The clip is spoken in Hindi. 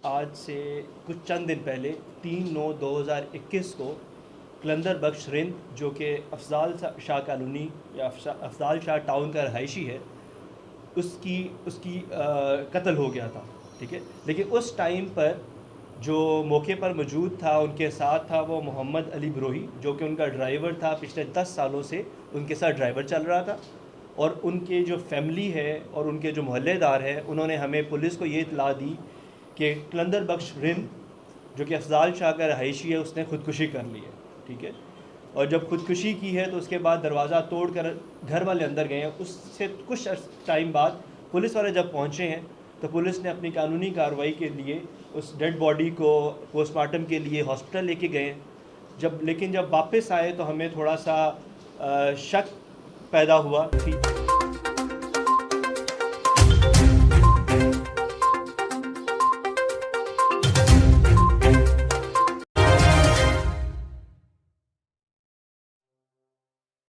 आज से कुछ चंद दिन पहले 3/9/2021 को कलंदर बख्श रिंद जो कि अफजाल शाह कॉलोनी या अफजाल शाह टाउन का रहायशी है, उसकी उसकी कत्ल हो गया था। ठीक है, लेकिन उस टाइम पर जो मौके पर मौजूद था, उनके साथ था वो मोहम्मद अली बरोही, जो कि उनका ड्राइवर था। पिछले 10 सालों से उनके साथ ड्राइवर चल रहा था। और उनके जो फैमिली है और उनके जो मोहल्लेदार हैं, उन्होंने हमें पुलिस को ये इतला दी कि कलंदर बख्श रिंद जो कि अफजाल शाह का रहायशी है, उसने ख़ुदकुशी कर ली है। ठीक है, और जब ख़ुदकुशी की है तो उसके बाद दरवाज़ा तोड़ कर घर वाले अंदर गए हैं। उससे कुछ टाइम बाद पुलिस वाले जब पहुँचे हैं तो पुलिस ने अपनी कानूनी कार्रवाई के लिए उस डेड बॉडी को पोस्टमार्टम के लिए हॉस्पिटल लेके गए। लेकिन जब वापस आए तो हमें थोड़ा सा शक पैदा हुआ।